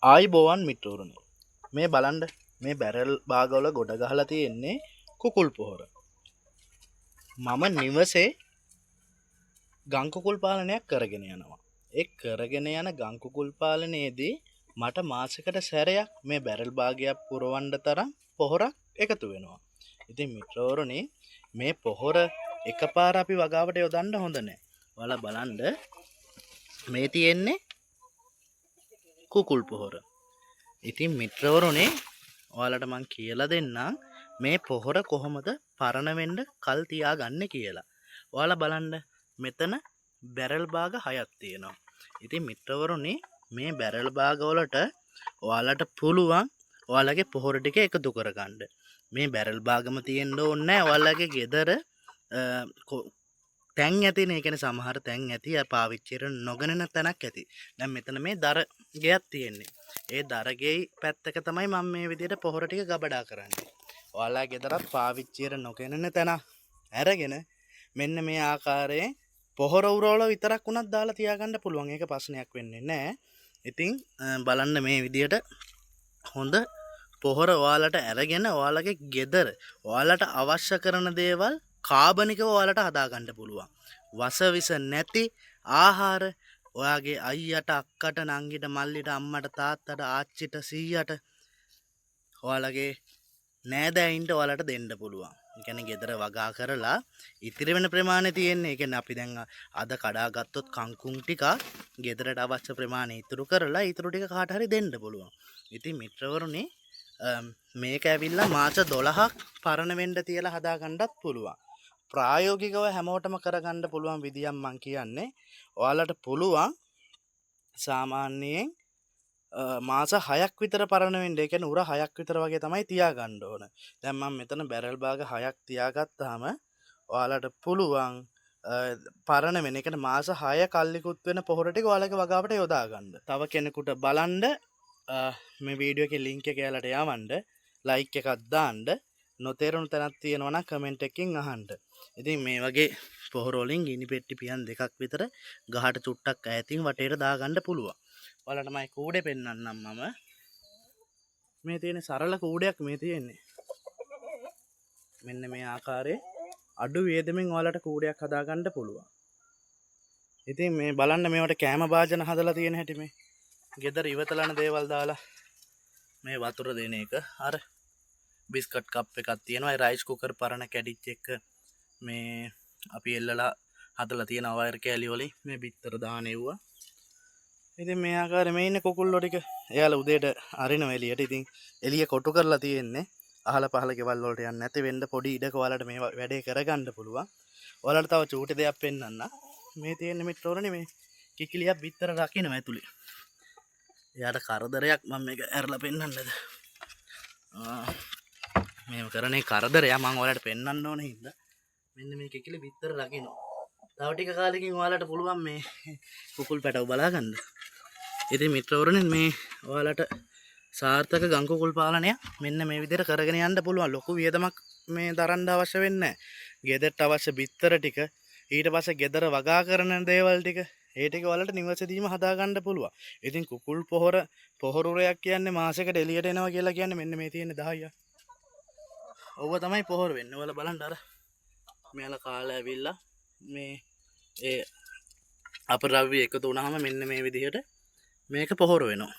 ආයිබෝවන් මිත්‍රවරුනි, මේ බලන්න මේ බැරල් භාගවල ගොඩ ගහලා තියෙන්නේ කුකුල් පොහොර. මම නිවසේ ගම් කුකුල් පාලනයක් කරගෙන යනවා. ඒ කරගෙන යන ගම් කුකුල් පාලනයේදී මට මාසෙකට සැරයක් මේ බැරල් භාගයක් පුරවන්න තරම් පොහොරක් එකතු වෙනවා. ඉතින් මිත්‍රවරුනි, මේ පොහොර එකපාර අපි වගාවට යොදන්න හොඳ නැහැ. ඔයාලා බලන්න මේ තියෙන්නේ කුකුල් පොහොර. ඉතින් මිත්‍රවරුනේ, ඔයාලට මං කියලා දෙන්නම් මේ පොහොර කොහොමද පරණ වෙන්න කල් තියාගන්නේ කියලා. ඔයාලා බලන්න මෙතන බැරල් භාග 6ක් තියෙනවා. ඉතින් මිත්‍රවරුනේ, මේ බැරල් භාග වලට ඔයාලට පුළුවන් ඔයාලගේ පොහොර ටික එකතු කරගන්න. මේ බැරල් භාගම තියෙන්න ඕනේ නැහැ. ඔයාලගේ ගෙදර තැන් ඇතිනේ. ඒ කියන්නේ සමහර තැන් ඇති පාවිච්චි කරන නොගණන තැනක් ඇති. දැන් මෙතන මේ දර ගෙයක් තියෙන්නේ. ඒ දරගෙයි පැත්තක තමයි මම මේ විදිහට පොහොර ටික ගබඩා කරන්නේ. ඔයාලා ගෙදරත් පාවිච්චි කරන නොගණන තැන අරගෙන මෙන්න මේ ආකාරයෙන් පොහොර උරවල විතරක් උනත් දාලා තියාගන්න පුළුවන්. ඒක ප්‍රශ්නයක් වෙන්නේ නැහැ. ඉතින් බලන්න මේ විදිහට හොඳ පොහොර ඔයාලට අරගෙන ඔයාලගේ ගෙදර ඔයාලට අවශ්‍ය කරන දේවල් කාබනිකව ඔයාලට හදාගන්න පුළුවන්. වසවිස නැති ආහාර ඔයාගේ අයියට අක්කට නංගිට මල්ලිට අම්මට තාත්තට ආච්චිට සීයට ඔයාලගේ නෑදෑයින්ට ඔයාලට දෙන්න පුළුවන්. ඒ කියන්නේ ගෙදර වගා කරලා ඉතිරි වෙන ප්‍රමාණය තියෙන්නේ. ඒ කියන්නේ අපි දැන් අද කඩා ගත්තොත් කංකුම් ටික ගෙදරට අවශ්‍ය ප්‍රමාණය ඉතුරු කරලා ඊටු ටික කාට හරි දෙන්න පුළුවන්. ඉතින් මිත්‍රවරුනි, මේක ඇවිල්ලා මාස 12ක් පරණ වෙන්න තියලා හදාගන්නත් පුළුවන්. ප්‍රායෝගිකව හැමෝටම කරගන්න පුළුවන් විදියක් මං කියන්නේ. ඔයාලට පුළුවන් සාමාන්‍යයෙන් මාස 6ක් විතර පරණ වෙන්න. ඒ කියන්නේ උර 6ක් විතර වගේ තමයි තියාගන්න ඕන. දැන් මම මෙතන බැරල් භාග 6ක් තියාගත්තාම ඔයාලට පුළුවන් පරණ වෙන. ඒ කියන්නේ මාස 6 කල්ලිකුත් වෙන පොහොර ටික ඔයාලගේ වගාවට යොදා ගන්න. තව කෙනෙකුට බලන්න මේ වීඩියෝ එකේ ලින්ක් එක එයාලට යවන්න, ලයික් එකක් දාන්න, නොතේරුණු තැනක් තියෙනවා නම් කමෙන්ට් එකකින් අහන්න. ඉතින් මේ වගේ පොහොර වලින් ගිනි පෙට්ටි පියන් දෙකක් විතර ගහට චුට්ටක් ඈතින් වටේට දාගන්න පුළුවන්. ඔයාලට මම කූඩේ පෙන්නන්නම්. මම මේ තියෙන සරල කූඩයක් මේ තියෙන්නේ. මෙන්න මේ ආකාරයේ අඩු වේදමින් ඔයාලට කූඩයක් හදාගන්න පුළුවන්. ඉතින් මේ බලන්න මේවට කෑම භාජන හදලා තියෙන හැටි. මේ ගෙදර ඉවතලන දේවල් දාලා මේ වතුර දෙන එක. අර බිස්කට් කප් එකක් තියෙනවා. ඒ රයිස් කුකර් පරණ කැඩිච් එක මේ අපි එල්ලලා හදලා තියෙන වයර් කෑලි වලින් මේ බිත්තර දාන එව්වා. ඉතින් මේ ආකාරයෙන් මේ ඉන්නේ කුකුල්ලෝ ටික. එයාලා උදේට අරිනවා එළියට. ඉතින් එළිය කොටු කරලා තියෙන්නේ. අහල පහල ගෙවල් වලට යන්නේ නැති වෙන්න පොඩි ඉඩක ඔයාලට මේ වැඩේ කරගන්න පුළුවන්. ඔයාලට තව චූටි දෙයක් පෙන්නන්න. මේ තියෙන මිත්‍රවරුනි, මේ කිකිලියක් බිත්තර රකින්න ඇතුලේ. එයාට කරදරයක්. මම මේක ඇරලා පෙන්නන්නද? මේ කරන්නේ කරදරයක්. මම ඔයාලට පෙන්නන්න ඕනේ හින්දා මෙන්න මේ කිකිලි බිත්තර රකින්නවා. තව ටික කාලෙකින් ඔයාලට පුළුවන් මේ කුකුල් පැටව බලා ගන්න. ඉතින් මිත්‍රවරුනි, මේ ඔයාලට සාර්ථක ගම් කුකුල් පාලනය මෙන්න මේ විදිහට කරගෙන යන්න පුළුවන්. ලොකු වියදමක් මේ දරන්න අවශ්‍ය වෙන්නේ නැහැ. ගෙදරට අවශ්‍ය බිත්තර ටික, ඊට පස්සේ ගෙදර වගා කරන දේවල් ටික, ඒ ටික ඔයාලට නිවසේදීම හදා ගන්න පුළුවන්. ඉතින් කුකුල් පොහොරුරයක් කියන්නේ මාසෙකට එළියට එනවා කියලා කියන්නේ මෙන්න මේ තියෙන 10ක්. ඔව්ව තමයි පොහොර වෙන්නේ. ඔයාලා බලන්න අර මෙයාලා කාලා ඇවිල්ලා මේ ඒ අපද්‍රව්‍ය එකතු වුණාම මෙන්න මේ විදිහට මේක පොහොර වෙනවා.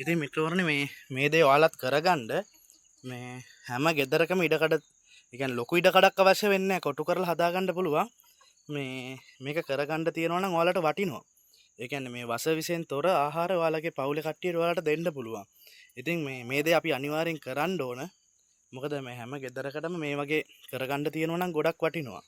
ඉතින් මිත්‍රවරුනි, මේ දේ ඔයාලත් කරගන්න. මේ හැම ගෙදරකම ඉඩකඩ, ඒ කියන්නේ ලොකු ඉඩකඩක් අවශ්‍ය වෙන්නේ නැහැ. කොටු කරලා හදාගන්න පුළුවන්. මේක කරගන්න තියෙනවා නම් ඔයාලට වටිනවා. ඒ කියන්නේ මේ වසවිසෙන් තොර ආහාර ඔයාලගේ පවුලේ කට්ටියට ඔයාලට දෙන්න පුළුවන්. ඉතින් මේ දේ අපි අනිවාර්යෙන් කරන්න ඕන. මොකද මේ හැම ගෙදරකටම මේ වගේ කරගන්න තියෙනවා නම් ගොඩක් වටිනවා.